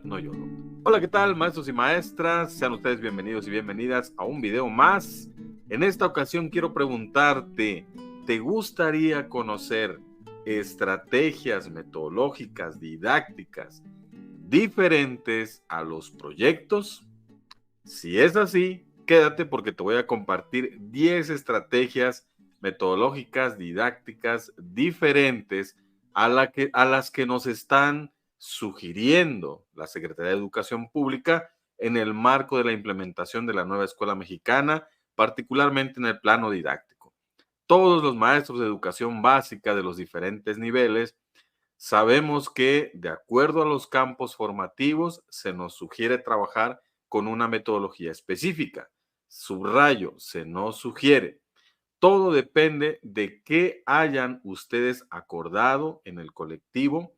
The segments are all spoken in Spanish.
No lloro. Hola, ¿qué tal, maestros y maestras? Sean ustedes bienvenidos y bienvenidas a un video más. En esta ocasión quiero preguntarte, ¿te gustaría conocer estrategias metodológicas, didácticas diferentes a los proyectos? Si es así, quédate porque te voy a compartir 10 estrategias metodológicas, didácticas diferentes a las que nos están sugiriendo la Secretaría de Educación Pública en el marco de la implementación de la nueva escuela mexicana, particularmente en el plano didáctico. Todos los maestros de educación básica de los diferentes niveles sabemos que, de acuerdo a los campos formativos, se nos sugiere trabajar con una metodología específica. Subrayo, se nos sugiere. Todo depende de qué hayan ustedes acordado en el colectivo,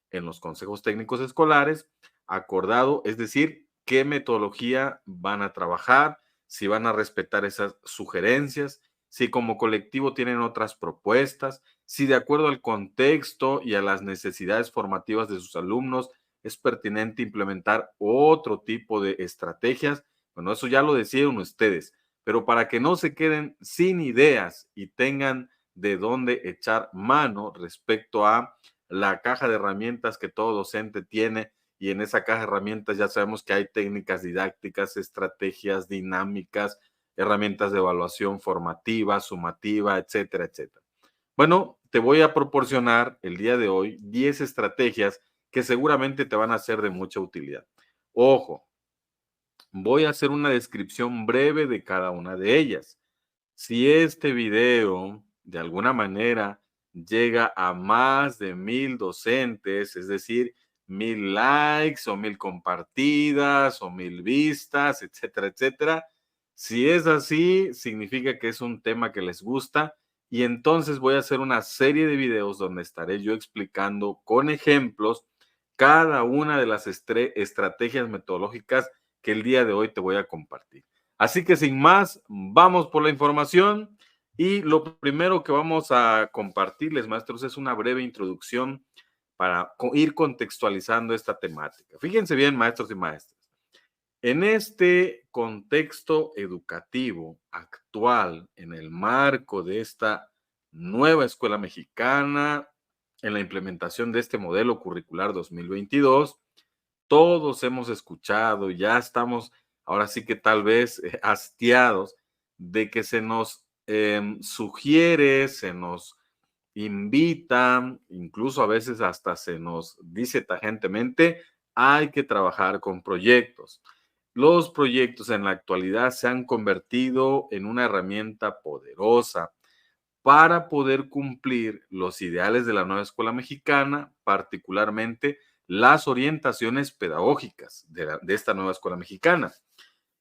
en los consejos técnicos escolares, acordado, es decir, qué metodología van a trabajar, si van a respetar esas sugerencias, si como colectivo tienen otras propuestas, si de acuerdo al contexto y a las necesidades formativas de sus alumnos es pertinente implementar otro tipo de estrategias. Bueno, eso ya lo deciden ustedes, pero para que no se queden sin ideas y tengan de dónde echar mano respecto a la caja de herramientas que todo docente tiene, y en esa caja de herramientas ya sabemos que hay técnicas didácticas, estrategias dinámicas, herramientas de evaluación formativa, sumativa, etcétera, etcétera. Bueno, te voy a proporcionar el día de hoy 10 estrategias que seguramente te van a ser de mucha utilidad. Ojo, voy a hacer una descripción breve de cada una de ellas. Si este video de alguna manera llega a más de 1000 docentes, es decir, 1000 likes o 1000 compartidas o 1000 vistas, etcétera, etcétera. Si es así, significa que es un tema que les gusta y entonces voy a hacer una serie de videos donde estaré yo explicando con ejemplos cada una de las estrategias metodológicas que el día de hoy te voy a compartir. Así que sin más, vamos por la información y lo primero que vamos a compartirles, maestros, es una breve introducción para ir contextualizando esta temática. Fíjense bien, maestros y maestras, en este contexto educativo actual, en el marco de esta nueva escuela mexicana, en la implementación de este modelo curricular 2022, todos hemos escuchado, ya estamos ahora sí que tal vez hastiados de que se nos sugiere, se nos invita, incluso a veces hasta se nos dice tajantemente, hay que trabajar con proyectos. Los proyectos en la actualidad se han convertido en una herramienta poderosa para poder cumplir los ideales de la nueva escuela mexicana, particularmente las orientaciones pedagógicas de esta nueva escuela mexicana.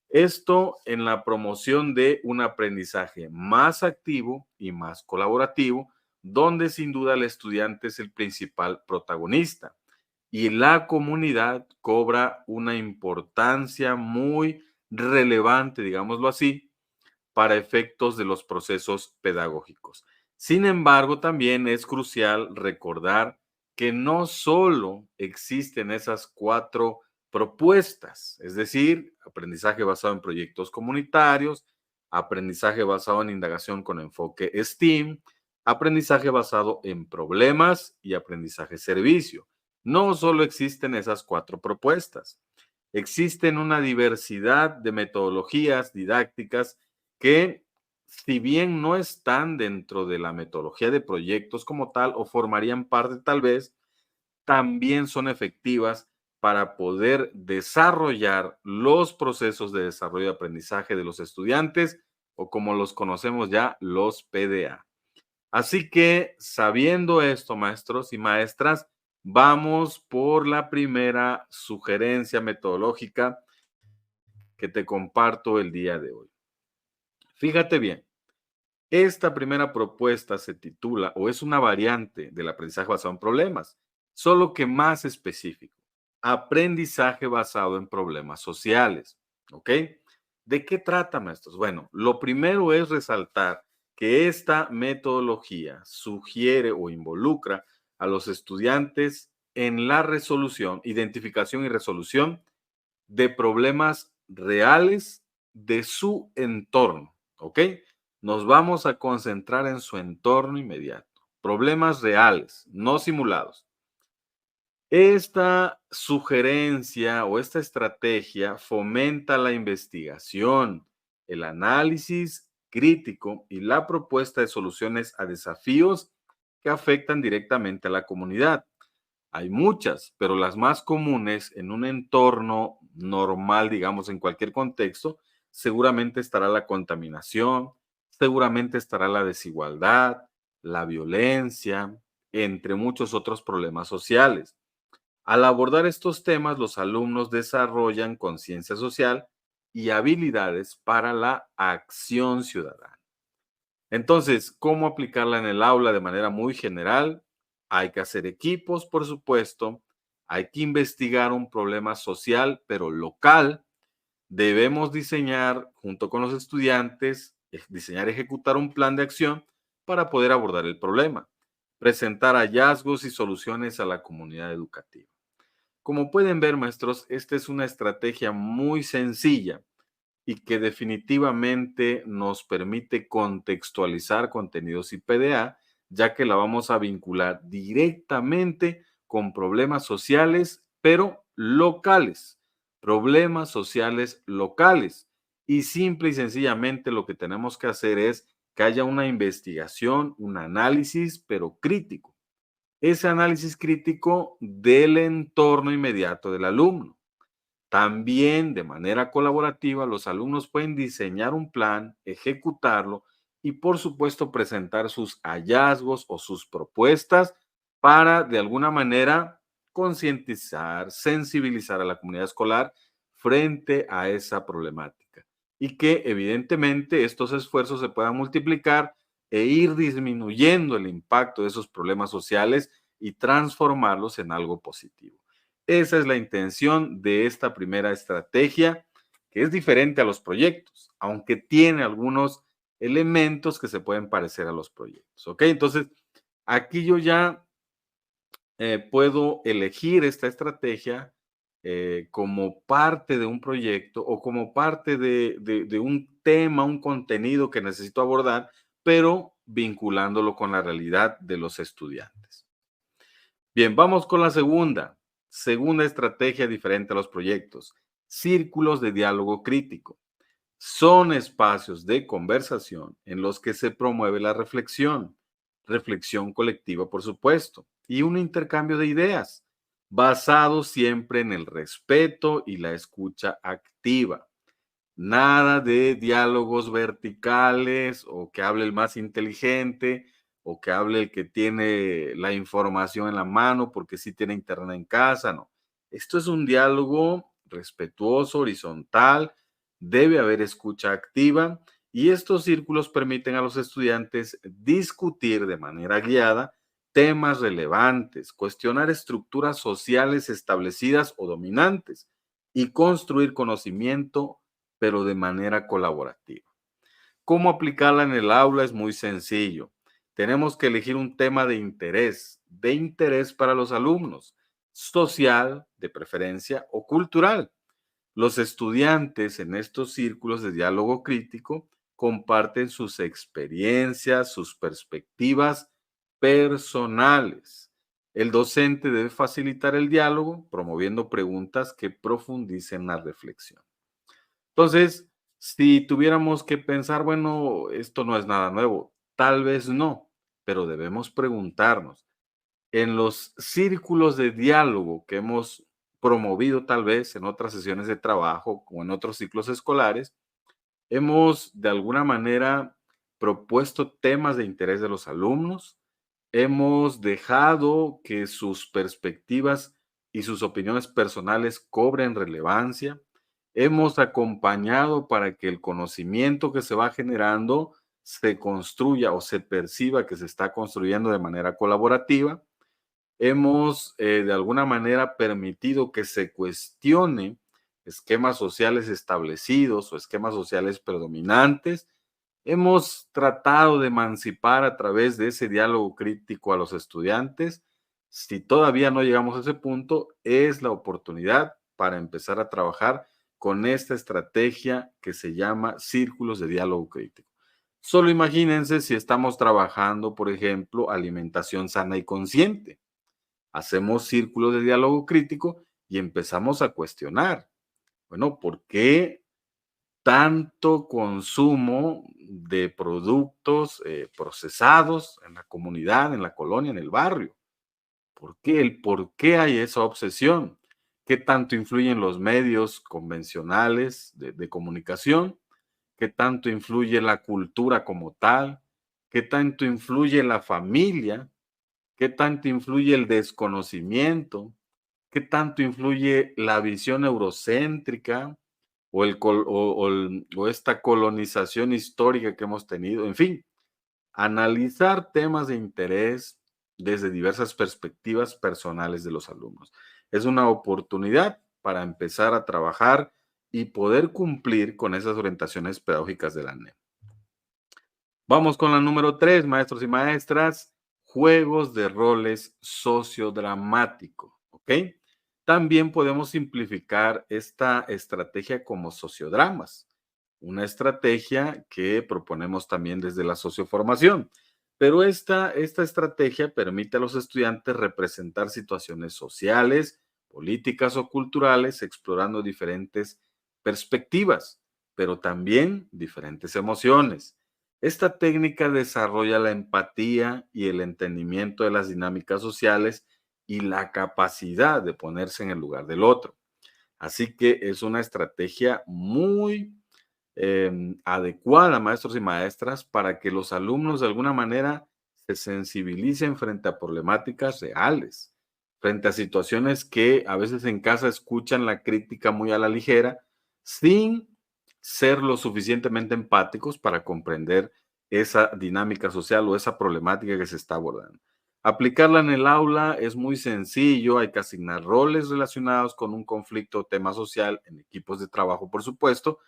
Esto en la promoción de un aprendizaje más activo y más colaborativo, donde sin duda el estudiante es el principal protagonista y la comunidad cobra una importancia muy relevante, digámoslo así, para efectos de los procesos pedagógicos. Sin embargo, también es crucial recordar que no solo existen esas cuatro propuestas, es decir, aprendizaje basado en proyectos comunitarios, aprendizaje basado en indagación con enfoque STEAM, aprendizaje basado en problemas y aprendizaje servicio. No solo existen esas cuatro propuestas, existen una diversidad de metodologías didácticas que, si bien no están dentro de la metodología de proyectos como tal o formarían parte tal vez, también son efectivas para poder desarrollar los procesos de desarrollo de aprendizaje de los estudiantes o como los conocemos ya, los PDA. Así que, sabiendo esto, maestros y maestras, vamos por la primera sugerencia metodológica que te comparto el día de hoy. Fíjate bien, esta primera propuesta se titula o es una variante del aprendizaje basado en problemas, solo que más específico. Aprendizaje basado en problemas sociales. ¿Ok? ¿De qué trata, maestros? Bueno, lo primero es resaltar que esta metodología sugiere o involucra a los estudiantes en la resolución, identificación y resolución de problemas reales de su entorno, ¿ok? Nos vamos a concentrar en su entorno inmediato. Problemas reales, no simulados. Esta sugerencia o esta estrategia fomenta la investigación, el análisis crítico y la propuesta de soluciones a desafíos que afectan directamente a la comunidad. Hay muchas, pero las más comunes en un entorno normal, digamos, en cualquier contexto, seguramente estará la contaminación, seguramente estará la desigualdad, la violencia, entre muchos otros problemas sociales. Al abordar estos temas, los alumnos desarrollan conciencia social y habilidades para la acción ciudadana. Entonces, ¿cómo aplicarla en el aula de manera muy general? Hay que hacer equipos, por supuesto. Hay que investigar un problema social, pero local. Debemos diseñar, junto con los estudiantes, diseñar y ejecutar un plan de acción para poder abordar el problema. Presentar hallazgos y soluciones a la comunidad educativa. Como pueden ver, maestros, esta es una estrategia muy sencilla y que definitivamente nos permite contextualizar contenidos y PDA, ya que la vamos a vincular directamente con problemas sociales, pero locales, problemas sociales locales. Y simple y sencillamente lo que tenemos que hacer es que haya una investigación, un análisis, pero crítico. Ese análisis crítico del entorno inmediato del alumno. También de manera colaborativa, los alumnos pueden diseñar un plan, ejecutarlo y, por supuesto, presentar sus hallazgos o sus propuestas para, de alguna manera, concientizar, sensibilizar a la comunidad escolar frente a esa problemática. Y que, evidentemente, estos esfuerzos se puedan multiplicar e ir disminuyendo el impacto de esos problemas sociales y transformarlos en algo positivo. Esa es la intención de esta primera estrategia, que es diferente a los proyectos, aunque tiene algunos elementos que se pueden parecer a los proyectos. ¿Ok? Entonces, aquí yo ya puedo elegir esta estrategia como parte de un proyecto o como parte de un tema, un contenido que necesito abordar, pero vinculándolo con la realidad de los estudiantes. Bien, vamos con la segunda. Segunda estrategia diferente a los proyectos. Círculos de diálogo crítico. Son espacios de conversación en los que se promueve la reflexión, reflexión colectiva, por supuesto, y un intercambio de ideas, basado siempre en el respeto y la escucha activa. Nada de diálogos verticales o que hable el más inteligente o que hable el que tiene la información en la mano porque sí tiene internet en casa, no. Esto es un diálogo respetuoso, horizontal, debe haber escucha activa y estos círculos permiten a los estudiantes discutir de manera guiada temas relevantes, cuestionar estructuras sociales establecidas o dominantes y construir conocimiento pero de manera colaborativa. ¿Cómo aplicarla en el aula? Es muy sencillo. Tenemos que elegir un tema de interés para los alumnos, social, de preferencia, o cultural. Los estudiantes en estos círculos de diálogo crítico comparten sus experiencias, sus perspectivas personales. El docente debe facilitar el diálogo, promoviendo preguntas que profundicen la reflexión. Entonces, si tuviéramos que pensar, bueno, esto no es nada nuevo, tal vez no, pero debemos preguntarnos, en los círculos de diálogo que hemos promovido tal vez en otras sesiones de trabajo o en otros ciclos escolares, hemos de alguna manera propuesto temas de interés de los alumnos, hemos dejado que sus perspectivas y sus opiniones personales cobren relevancia, hemos acompañado para que el conocimiento que se va generando se construya o se perciba que se está construyendo de manera colaborativa. Hemos de alguna manera permitido que se cuestione esquemas sociales establecidos o esquemas sociales predominantes. Hemos tratado de emancipar a través de ese diálogo crítico a los estudiantes Si todavía no llegamos a ese punto, es la oportunidad para empezar a trabajar con esta estrategia que se llama círculos de diálogo crítico. Solo imagínense si estamos trabajando, por ejemplo, alimentación sana y consciente. Hacemos círculos de diálogo crítico y empezamos a cuestionar, bueno, ¿por qué tanto consumo de productos procesados en la comunidad, en la colonia, en el barrio? ¿Por qué? El por qué hay esa obsesión. ¿Qué tanto influyen los medios convencionales de comunicación? ¿Qué tanto influye la cultura como tal? ¿Qué tanto influye la familia? ¿Qué tanto influye el desconocimiento? ¿Qué tanto influye la visión eurocéntrica o esta colonización histórica que hemos tenido? En fin, analizar temas de interés desde diversas perspectivas personales de los alumnos. Es una oportunidad para empezar a trabajar y poder cumplir con esas orientaciones pedagógicas de la NEM. Vamos con la número 3, maestros y maestras, juegos de roles sociodramático, ¿ok? También podemos simplificar esta estrategia como sociodramas, una estrategia que proponemos también desde la socioformación. Pero esta estrategia permite a los estudiantes representar situaciones sociales, políticas o culturales, explorando diferentes perspectivas, pero también diferentes emociones. Esta técnica desarrolla la empatía y el entendimiento de las dinámicas sociales y la capacidad de ponerse en el lugar del otro. Así que es una estrategia muy adecuada, maestros y maestras, para que los alumnos de alguna manera se sensibilicen frente a problemáticas reales, frente a situaciones que a veces en casa escuchan la crítica muy a la ligera, sin ser lo suficientemente empáticos para comprender esa dinámica social o esa problemática que se está abordando. Aplicarla en el aula es muy sencillo, hay que asignar roles relacionados con un conflicto o tema social en equipos de trabajo, por supuesto,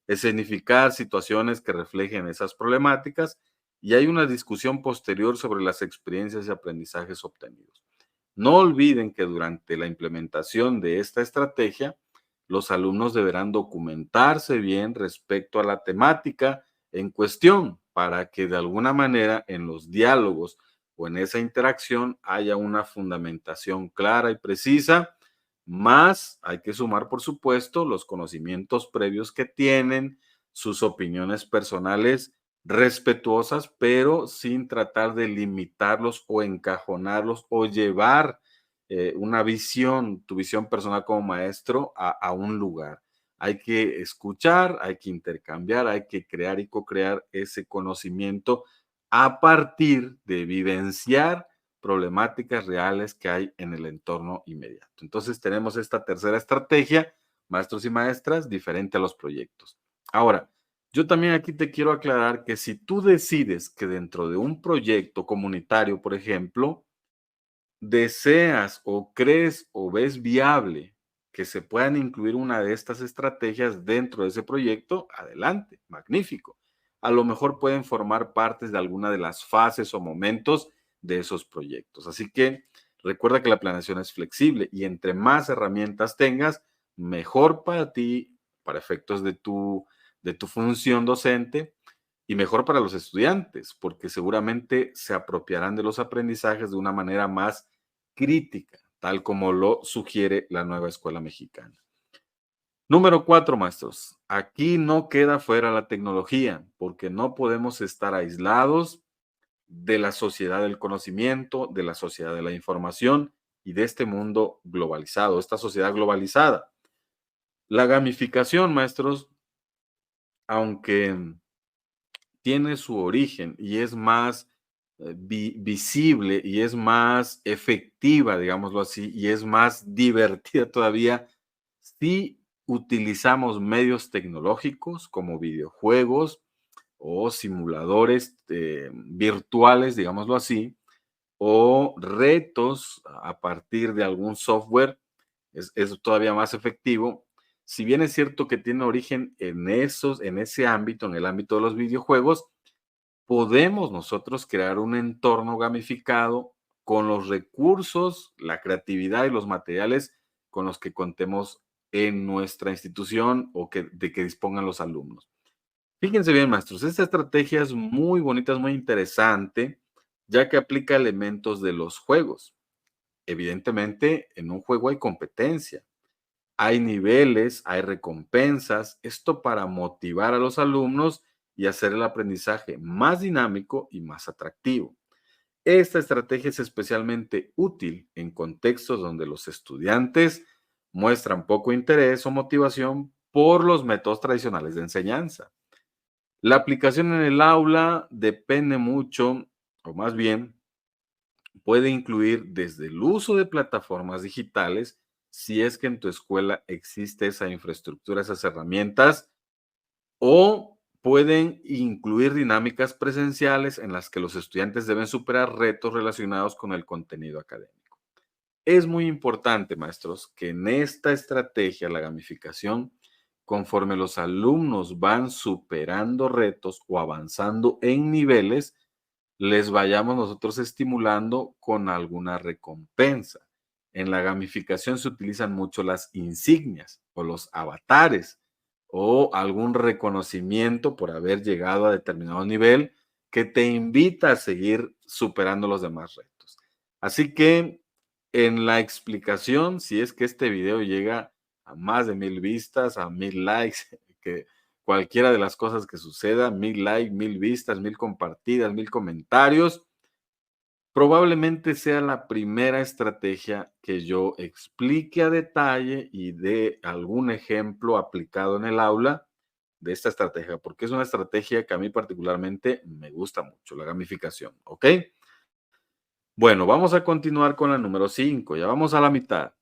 escenificar situaciones que reflejen esas problemáticas y hay una discusión posterior sobre las experiencias y aprendizajes obtenidos. No olviden que durante la implementación de esta estrategia, los alumnos deberán documentarse bien respecto a la temática en cuestión para que de alguna manera en los diálogos o en esa interacción haya una fundamentación clara y precisa, más hay que sumar, por supuesto, los conocimientos previos que tienen, sus opiniones personales respetuosas, pero sin tratar de limitarlos o encajonarlos o llevar una visión, tu visión personal como maestro a un lugar. Hay que escuchar, hay que intercambiar, hay que crear y co-crear ese conocimiento a partir de vivenciar problemáticas reales que hay en el entorno inmediato. Entonces tenemos esta tercera estrategia, maestros y maestras, diferente a los proyectos. Ahora, yo también aquí te quiero aclarar que si tú decides que dentro de un proyecto comunitario, por ejemplo, deseas o crees o ves viable que se puedan incluir una de estas estrategias dentro de ese proyecto, adelante, magnífico. A lo mejor pueden formar partes de alguna de las fases o momentos de esos proyectos. Así que recuerda que la planeación es flexible y entre más herramientas tengas, mejor para ti, para efectos de tu función docente y mejor para los estudiantes, porque seguramente se apropiarán de los aprendizajes de una manera más crítica, tal como lo sugiere la nueva escuela mexicana. Número 4, maestros. Aquí no queda fuera la tecnología, porque no podemos estar aislados de la sociedad del conocimiento, de la sociedad de la información y de este mundo globalizado, esta sociedad globalizada. La gamificación, maestros, aunque tiene su origen y es más visible y es más efectiva, digámoslo así, y es más divertida todavía si utilizamos medios tecnológicos como videojuegos o simuladores virtuales, digámoslo así, o retos a partir de algún software, es todavía más efectivo. Si bien es cierto que tiene origen en ese ámbito, en el ámbito de los videojuegos, podemos nosotros crear un entorno gamificado con los recursos, la creatividad y los materiales con los que contemos en nuestra institución o de que dispongan los alumnos. Fíjense bien, maestros, esta estrategia es muy bonita, es muy interesante, ya que aplica elementos de los juegos. Evidentemente, en un juego hay competencia, hay niveles, hay recompensas, esto para motivar a los alumnos y hacer el aprendizaje más dinámico y más atractivo. Esta estrategia es especialmente útil en contextos donde los estudiantes muestran poco interés o motivación por los métodos tradicionales de enseñanza. La aplicación en el aula depende mucho, o más bien, puede incluir desde el uso de plataformas digitales, si es que en tu escuela existe esa infraestructura, esas herramientas, o pueden incluir dinámicas presenciales en las que los estudiantes deben superar retos relacionados con el contenido académico. Es muy importante, maestros, que en esta estrategia, la gamificación, conforme los alumnos van superando retos o avanzando en niveles, les vayamos nosotros estimulando con alguna recompensa. En la gamificación se utilizan mucho las insignias o los avatares o algún reconocimiento por haber llegado a determinado nivel que te invita a seguir superando los demás retos. Así que en la explicación, si es que este video llega a más de 1000 vistas, a 1000 likes, que cualquiera de las cosas que suceda, 1000 likes, 1000 vistas, 1000 compartidas, 1000 comentarios, probablemente sea la primera estrategia que yo explique a detalle y dé algún ejemplo aplicado en el aula de esta estrategia, porque es una estrategia que a mí particularmente me gusta mucho, la gamificación, ¿ok? Bueno, vamos a continuar con la número 5, ya vamos a la mitad.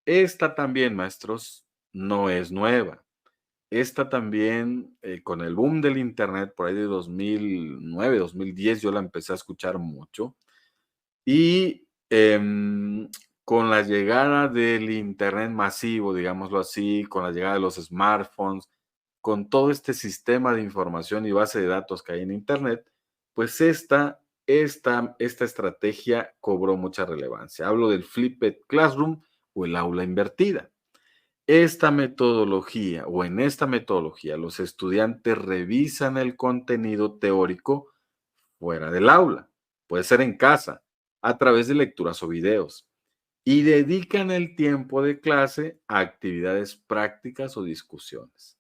Esta también, maestros, no es nueva. Esta también, con el boom del Internet, por ahí de 2009, 2010, yo la empecé a escuchar mucho. Y con la llegada del Internet masivo, digámoslo así, con la llegada de los smartphones, con todo este sistema de información y base de datos que hay en Internet, pues esta estrategia cobró mucha relevancia. Hablo del Flipped Classroom o el aula invertida. Esta metodología o en esta metodología los estudiantes revisan el contenido teórico fuera del aula, puede ser en casa, a través de lecturas o videos, y dedican el tiempo de clase a actividades prácticas o discusiones.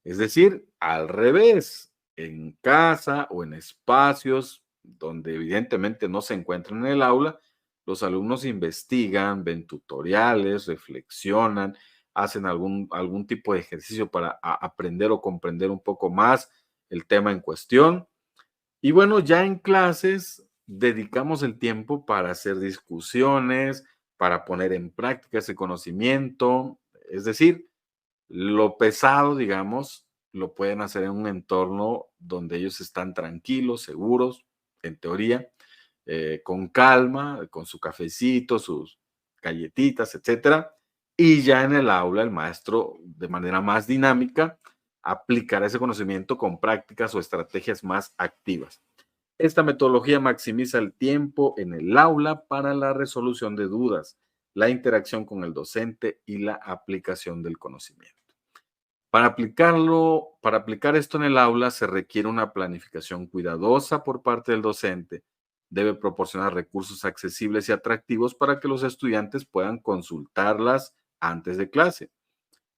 Es decir, al revés, en casa o en espacios donde evidentemente no se encuentran en el aula, los alumnos investigan, ven tutoriales, reflexionan, hacen algún tipo de ejercicio para aprender o comprender un poco más el tema en cuestión. Y bueno, ya en clases dedicamos el tiempo para hacer discusiones, para poner en práctica ese conocimiento. Es decir, lo pesado, digamos, lo pueden hacer en un entorno donde ellos están tranquilos, seguros, en teoría, con calma, con su cafecito, sus galletitas, etcétera. Y ya en el aula, el maestro, de manera más dinámica, aplicará ese conocimiento con prácticas o estrategias más activas. Esta metodología maximiza el tiempo en el aula para la resolución de dudas, la interacción con el docente y la aplicación del conocimiento. Para aplicar esto en el aula se requiere una planificación cuidadosa por parte del docente. Debe proporcionar recursos accesibles y atractivos para que los estudiantes puedan consultarlas antes de clase.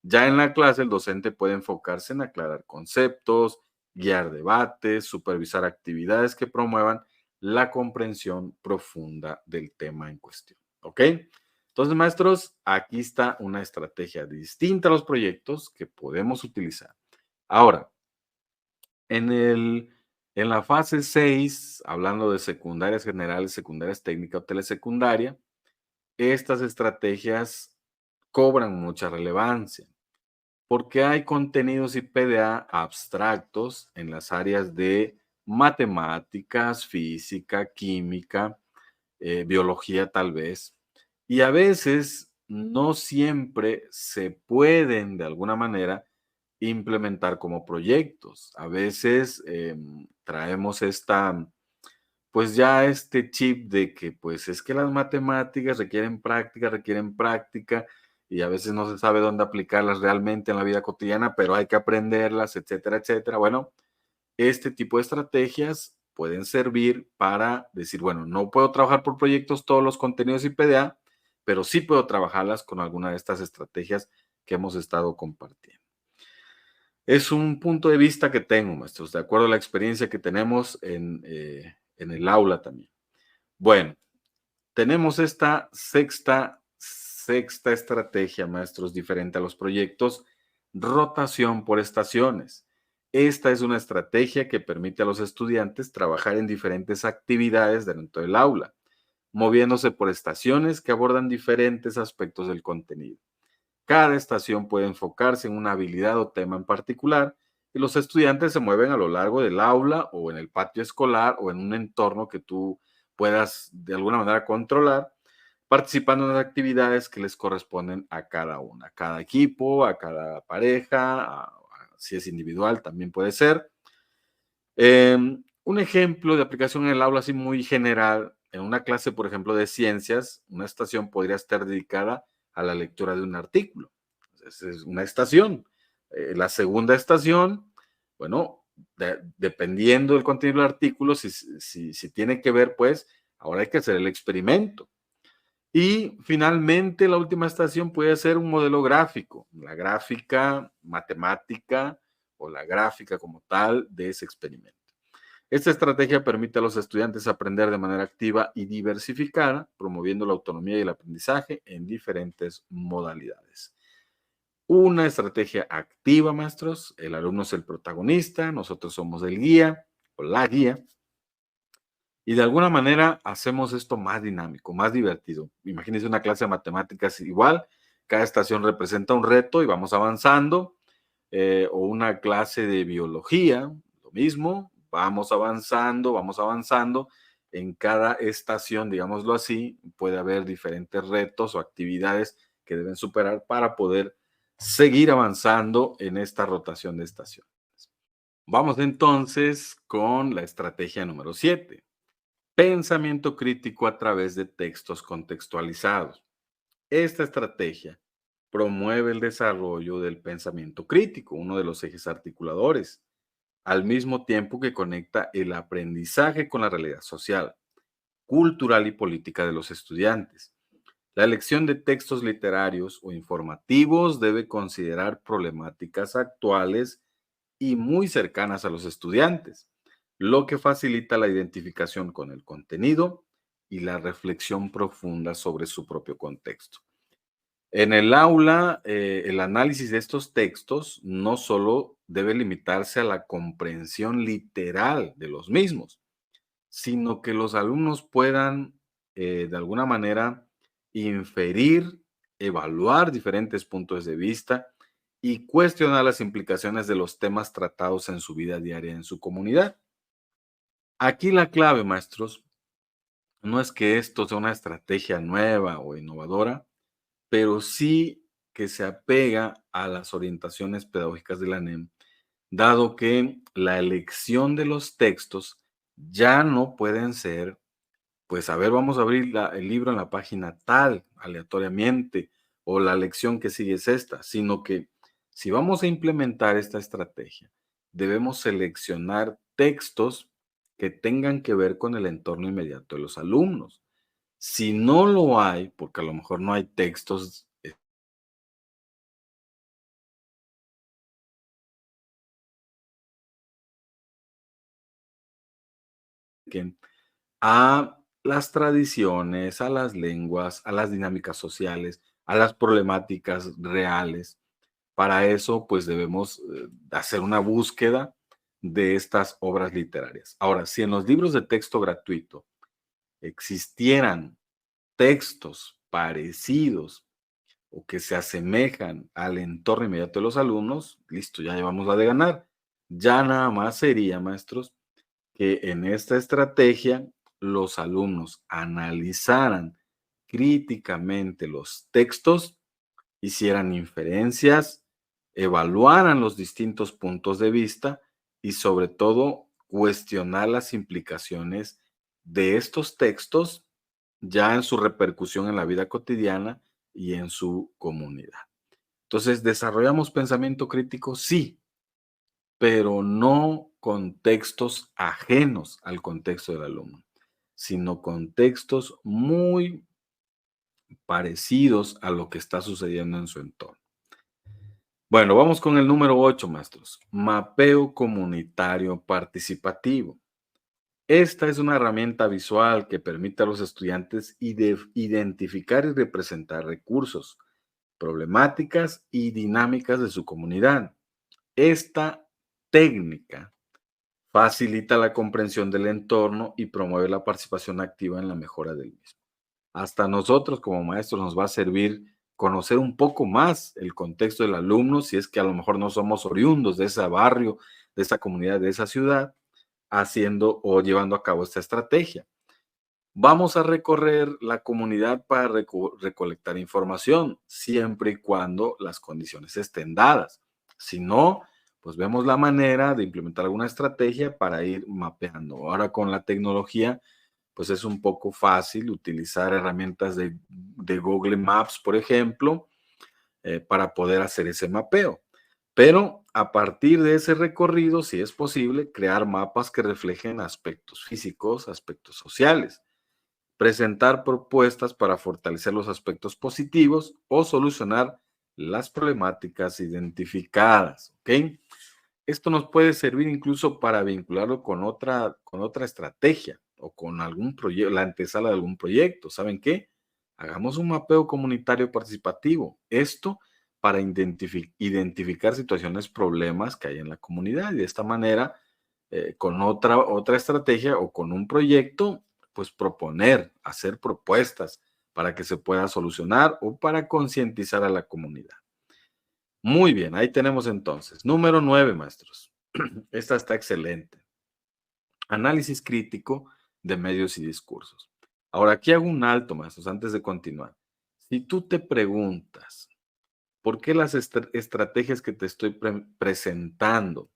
Ya en la clase, el docente puede enfocarse en aclarar conceptos, guiar debates, supervisar actividades que promuevan la comprensión profunda del tema en cuestión. ¿Ok? Entonces, maestros, aquí está una estrategia distinta a los proyectos que podemos utilizar. Ahora, en, en la fase 6, hablando de secundarias generales, secundarias técnicas o telesecundaria, estas estrategias cobran mucha relevancia porque hay contenidos y PDA abstractos en las áreas de matemáticas, física, química, biología tal vez, y a veces no siempre se pueden de alguna manera implementar como proyectos. A veces traemos pues ya este chip de que pues es que las matemáticas requieren práctica y a veces no se sabe dónde aplicarlas realmente en la vida cotidiana, pero hay que aprenderlas, etcétera, etcétera. Bueno, este tipo de estrategias pueden servir para decir, bueno, no puedo trabajar por proyectos todos los contenidos IPDA, pero sí puedo trabajarlas con alguna de estas estrategias que hemos estado compartiendo. Es un punto de vista que tengo, maestros, de acuerdo a la experiencia que tenemos en el aula también. Bueno, tenemos esta sexta estrategia, maestros, diferente a los proyectos, rotación por estaciones. Esta es una estrategia que permite a los estudiantes trabajar en diferentes actividades dentro del aula, moviéndose por estaciones que abordan diferentes aspectos del contenido. Cada estación puede enfocarse en una habilidad o tema en particular y los estudiantes se mueven a lo largo del aula o en el patio escolar o en un entorno que tú puedas de alguna manera controlar, participando en las actividades que les corresponden a cada una, a cada equipo, a cada pareja, si es individual también puede ser. Un ejemplo de aplicación en el aula así muy general, en una clase, por ejemplo, de ciencias, una estación podría estar dedicada a la lectura de un artículo. Esa es una estación. La segunda estación, bueno, dependiendo del contenido del artículo, si tiene que ver, pues, ahora hay que hacer el experimento. Y finalmente, la última estación puede ser un modelo gráfico, la gráfica matemática o la gráfica como tal de ese experimento. Esta estrategia permite a los estudiantes aprender de manera activa y diversificada, promoviendo la autonomía y el aprendizaje en diferentes modalidades. Una estrategia activa, maestros. El alumno es el protagonista, nosotros somos el guía o la guía. Y de alguna manera hacemos esto más dinámico, más divertido. Imagínense una clase de matemáticas igual, cada estación representa un reto y vamos avanzando. O una clase de biología, lo mismo, vamos avanzando. En cada estación, digámoslo así, puede haber diferentes retos o actividades que deben superar para poder seguir avanzando en esta rotación de estaciones. Vamos entonces con la estrategia número 7. Pensamiento crítico a través de textos contextualizados. Esta estrategia promueve el desarrollo del pensamiento crítico, uno de los ejes articuladores, al mismo tiempo que conecta el aprendizaje con la realidad social, cultural y política de los estudiantes. La elección de textos literarios o informativos debe considerar problemáticas actuales y muy cercanas a los estudiantes, lo que facilita la identificación con el contenido y la reflexión profunda sobre su propio contexto. En el aula, el análisis de estos textos no solo debe limitarse a la comprensión literal de los mismos, sino que los alumnos puedan, de alguna manera, inferir, evaluar diferentes puntos de vista y cuestionar las implicaciones de los temas tratados en su vida diaria en su comunidad. Aquí la clave, maestros, no es que esto sea una estrategia nueva o innovadora, pero sí que se apega a las orientaciones pedagógicas de la NEM, dado que la elección de los textos ya no pueden ser, pues, a ver, vamos a abrir el libro en la página tal, aleatoriamente, o la lección que sigue es esta, sino que si vamos a implementar esta estrategia, debemos seleccionar textos que tengan que ver con el entorno inmediato de los alumnos. Si no lo hay, porque a lo mejor no hay textos que a las tradiciones, a las lenguas, a las dinámicas sociales, a las problemáticas reales. Para eso, pues debemos hacer una búsqueda de estas obras literarias. Ahora, si en los libros de texto gratuito existieran textos parecidos o que se asemejan al entorno inmediato de los alumnos, listo, ya llevamos la de ganar. Ya nada más sería, maestros, que en esta estrategia los alumnos analizaran críticamente los textos, hicieran inferencias, evaluaran los distintos puntos de vista y sobre todo cuestionar las implicaciones de estos textos ya en su repercusión en la vida cotidiana y en su comunidad. Entonces, ¿desarrollamos pensamiento crítico? Sí, pero no con textos ajenos al contexto del alumno, sino con textos muy parecidos a lo que está sucediendo en su entorno. Bueno, vamos con el número 8, maestros. Mapeo comunitario participativo. Esta es una herramienta visual que permite a los estudiantes identificar y representar recursos, problemáticas y dinámicas de su comunidad. Esta técnica facilita la comprensión del entorno y promueve la participación activa en la mejora del mismo. Hasta nosotros como maestros nos va a servir conocer un poco más el contexto del alumno, si es que a lo mejor no somos oriundos de ese barrio, de esa comunidad, de esa ciudad, haciendo o llevando a cabo esta estrategia. Vamos a recorrer la comunidad para recolectar información, siempre y cuando las condiciones estén dadas. Si no, pues vemos la manera de implementar alguna estrategia para ir mapeando. Ahora con la tecnología, pues es un poco fácil utilizar herramientas de Google Maps, por ejemplo, para poder hacer ese mapeo. Pero a partir de ese recorrido, si es posible, crear mapas que reflejen aspectos físicos, aspectos sociales, presentar propuestas para fortalecer los aspectos positivos o solucionar las problemáticas identificadas, ¿ok? Esto nos puede servir incluso para vincularlo con otra estrategia o con algún proyecto, la antesala de algún proyecto. ¿Saben qué? Hagamos un mapeo comunitario participativo. Esto para identificar situaciones, problemas que hay en la comunidad y de esta manera, con otra estrategia o con un proyecto, pues proponer, hacer propuestas para que se pueda solucionar o para concientizar a la comunidad. Muy bien, ahí tenemos entonces. Número 9, maestros. Esta está excelente. Análisis crítico de medios y discursos. Ahora, aquí hago un alto, maestros, antes de continuar. Si tú te preguntas, ¿por qué las estrategias que te estoy presentando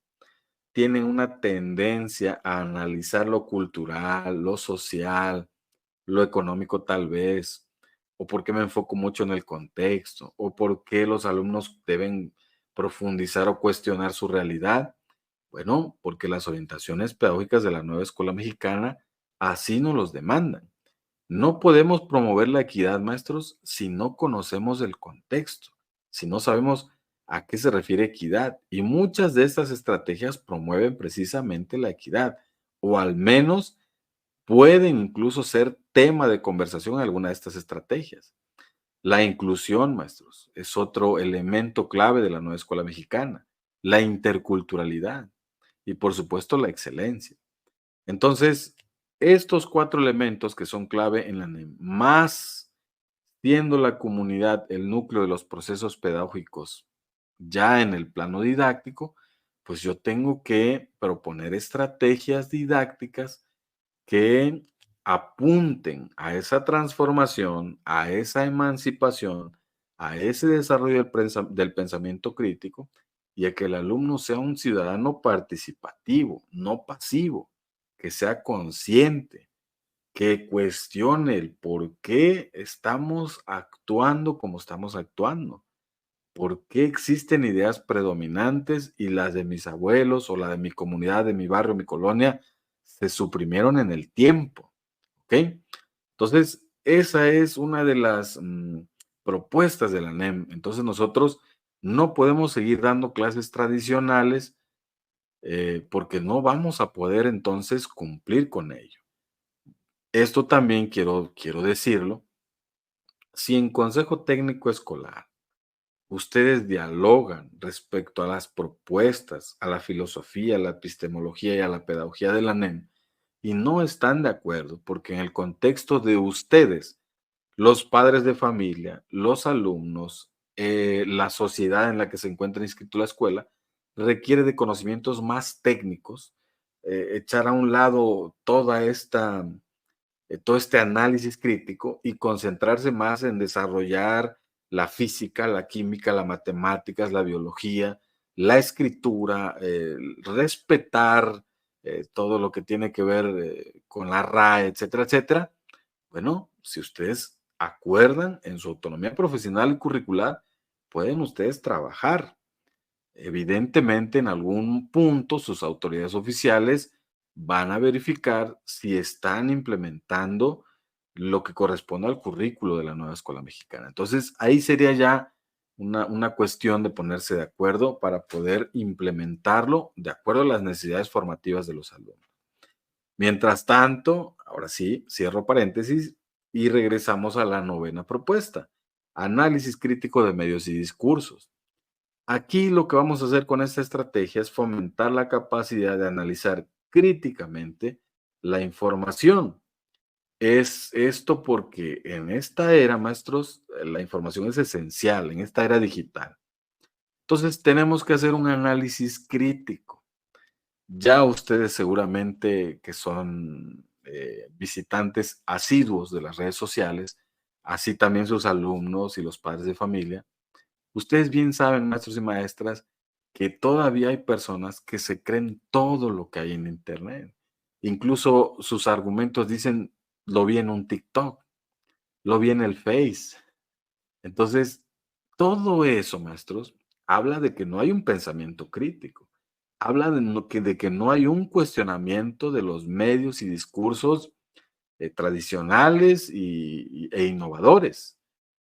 tienen una tendencia a analizar lo cultural, lo social, lo económico tal vez, o por qué me enfoco mucho en el contexto, o por qué los alumnos deben profundizar o cuestionar su realidad? Bueno, porque las orientaciones pedagógicas de la nueva escuela mexicana así nos los demandan. No podemos promover la equidad, maestros, si no conocemos el contexto, si no sabemos a qué se refiere equidad. Y muchas de estas estrategias promueven precisamente la equidad, o al menos pueden incluso ser tema de conversación en alguna de estas estrategias. La inclusión, maestros, es otro elemento clave de la nueva escuela mexicana. La interculturalidad y, por supuesto, la excelencia. Entonces, estos 4 elementos que son clave en la NEM, más siendo la comunidad el núcleo de los procesos pedagógicos ya en el plano didáctico, pues yo tengo que proponer estrategias didácticas que apunten a esa transformación, a esa emancipación, a ese desarrollo del pensamiento crítico y a que el alumno sea un ciudadano participativo, no pasivo, que sea consciente, que cuestione el por qué estamos actuando como estamos actuando, por qué existen ideas predominantes y las de mis abuelos o la de mi comunidad, de mi barrio, mi colonia, se suprimieron en el tiempo, ¿ok? Entonces, esa es una de las propuestas de la NEM. Entonces, nosotros no podemos seguir dando clases tradicionales porque no vamos a poder entonces cumplir con ello. Esto también quiero decirlo. Si en Consejo Técnico Escolar ustedes dialogan respecto a las propuestas, a la filosofía, a la epistemología y a la pedagogía de la NEM y no están de acuerdo porque en el contexto de ustedes, los padres de familia, los alumnos, la sociedad en la que se encuentra inscrito la escuela, requiere de conocimientos más técnicos, echar a un lado todo este análisis crítico y concentrarse más en desarrollar la física, la química, las matemáticas, la biología, la escritura, respetar todo lo que tiene que ver con la RAE, etcétera, etcétera. Bueno, si ustedes acuerdan en su autonomía profesional y curricular, pueden ustedes trabajar. Evidentemente, en algún punto, sus autoridades oficiales van a verificar si están implementando lo que corresponde al currículo de la nueva escuela mexicana. Entonces, ahí sería ya una cuestión de ponerse de acuerdo para poder implementarlo de acuerdo a las necesidades formativas de los alumnos. Mientras tanto, ahora sí, cierro paréntesis y regresamos a la novena propuesta, análisis crítico de medios y discursos. Aquí lo que vamos a hacer con esta estrategia es fomentar la capacidad de analizar críticamente la información. Es esto porque en esta era, maestros, la información es esencial, en esta era digital. Entonces tenemos que hacer un análisis crítico. Ya ustedes seguramente que son visitantes asiduos de las redes sociales, así también sus alumnos y los padres de familia, ustedes bien saben, maestros y maestras, que todavía hay personas que se creen todo lo que hay en Internet. Incluso sus argumentos dicen, lo vi en un TikTok, lo vi en el Face. Entonces, todo eso, maestros, habla de que no hay un pensamiento crítico. Habla de que no hay un cuestionamiento de los medios y discursos tradicionales e innovadores.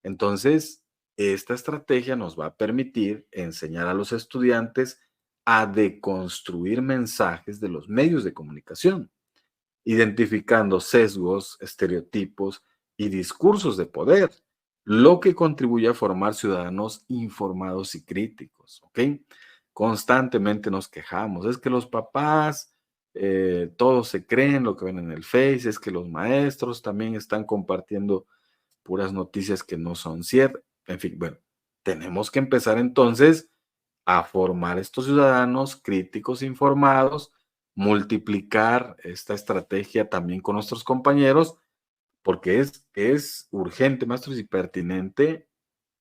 Entonces, esta estrategia nos va a permitir enseñar a los estudiantes a deconstruir mensajes de los medios de comunicación, identificando sesgos, estereotipos y discursos de poder, lo que contribuye a formar ciudadanos informados y críticos, ¿ok? Constantemente nos quejamos, es que los papás, todos se creen lo que ven en el Face, es que los maestros también están compartiendo puras noticias que no son ciertas. En fin, bueno, tenemos que empezar entonces a formar estos ciudadanos críticos informados, multiplicar esta estrategia también con nuestros compañeros, porque es urgente, maestros, y pertinente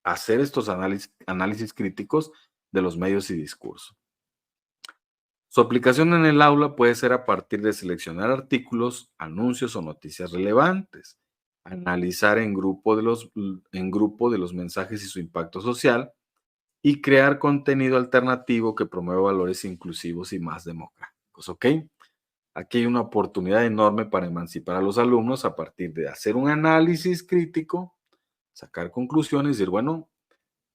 hacer estos análisis críticos de los medios y discursos. Su aplicación en el aula puede ser a partir de seleccionar artículos, anuncios o noticias relevantes, analizar en grupo de los mensajes y su impacto social, y crear contenido alternativo que promueva valores inclusivos y más democráticos, ¿ok? Aquí hay una oportunidad enorme para emancipar a los alumnos a partir de hacer un análisis crítico, sacar conclusiones y decir, bueno,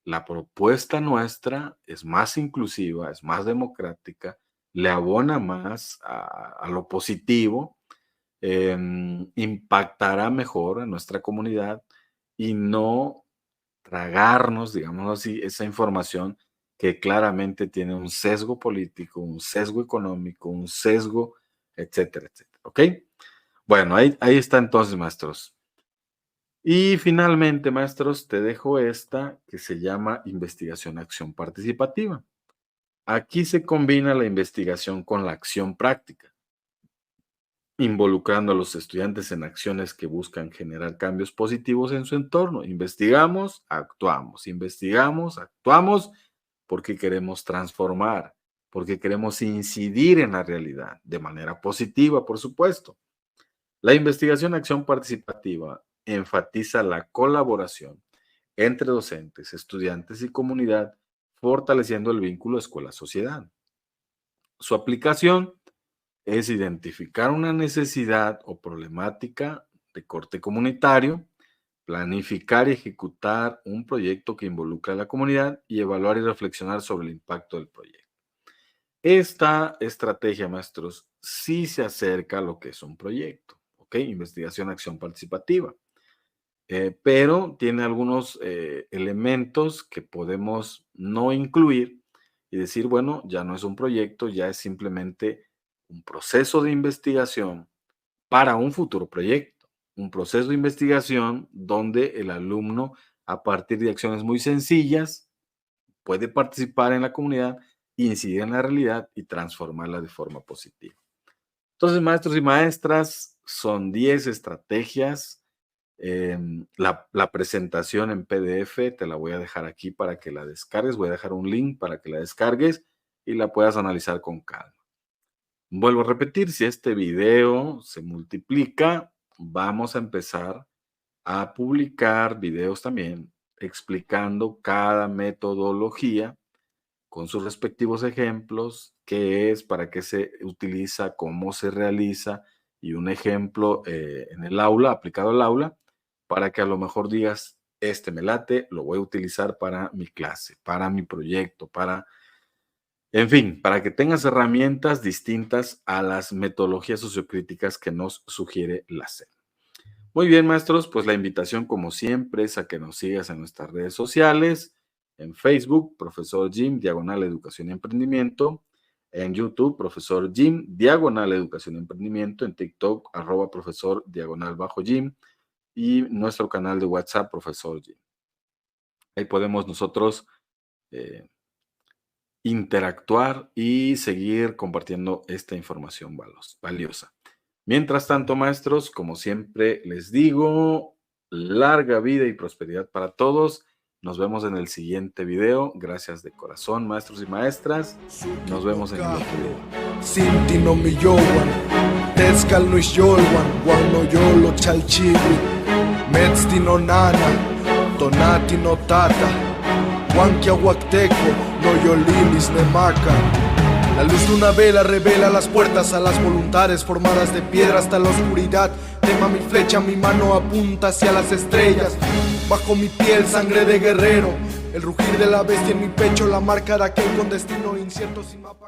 la propuesta nuestra es más inclusiva, es más democrática, le abona más a lo positivo, impactará mejor a nuestra comunidad y no tragarnos, digámoslo así, esa información que claramente tiene un sesgo político, un sesgo económico, un sesgo, etcétera, etcétera. ¿Ok? Bueno, ahí está entonces, maestros. Y finalmente, maestros, te dejo esta que se llama investigación-acción participativa. Aquí se combina la investigación con la acción práctica, involucrando a los estudiantes en acciones que buscan generar cambios positivos en su entorno. Investigamos, actuamos porque queremos transformar, porque queremos incidir en la realidad de manera positiva, por supuesto. La investigación-acción participativa enfatiza la colaboración entre docentes, estudiantes y comunidad, fortaleciendo el vínculo escuela-sociedad. Su aplicación es identificar una necesidad o problemática de corte comunitario, planificar y ejecutar un proyecto que involucre a la comunidad y evaluar y reflexionar sobre el impacto del proyecto. Esta estrategia, maestros, sí se acerca a lo que es un proyecto, ¿ok? Investigación, acción participativa, pero tiene algunos elementos que podemos no incluir y decir, bueno, ya no es un proyecto, ya es simplemente un proceso de investigación para un futuro proyecto, un proceso de investigación donde el alumno, a partir de acciones muy sencillas, puede participar en la comunidad, incidir en la realidad y transformarla de forma positiva. Entonces, maestros y maestras, son 10 estrategias. La presentación en PDF te la voy a dejar aquí para que la descargues. Voy a dejar un link para que la descargues y la puedas analizar con calma. Vuelvo a repetir, si este video se multiplica, vamos a empezar a publicar videos también explicando cada metodología con sus respectivos ejemplos, qué es, para qué se utiliza, cómo se realiza y un ejemplo en el aula, aplicado al aula, para que a lo mejor digas, este me late, lo voy a utilizar para mi clase, para mi proyecto, en fin, para que tengas herramientas distintas a las metodologías sociocríticas que nos sugiere la SEP. Muy bien, maestros, pues la invitación, como siempre, es a que nos sigas en nuestras redes sociales, en Facebook, Profesor Jim, /Educación y Emprendimiento, en YouTube, Profesor Jim, /Educación y Emprendimiento, en TikTok, @Profesor _Jim, y nuestro canal de WhatsApp, Profesor Jim. Ahí podemos nosotros interactuar y seguir compartiendo esta información valiosa. Mientras tanto, maestros, como siempre les digo, larga vida y prosperidad para todos. Nos vemos en el siguiente video. Gracias de corazón, maestros y maestras. Nos vemos en el otro video. Sinti no mi yowan, tezcal no yolwan, guano yolo chalchiwi, metzti no nana, tonati no tata, huanquia huacteco, no yolinis ne maca. La luz de una vela revela las puertas a las voluntades formadas de piedra hasta la oscuridad. Tema mi flecha, mi mano apunta hacia las estrellas. Bajo mi piel sangre de guerrero, el rugir de la bestia en mi pecho, la marca de aquel con destino incierto sin mapa.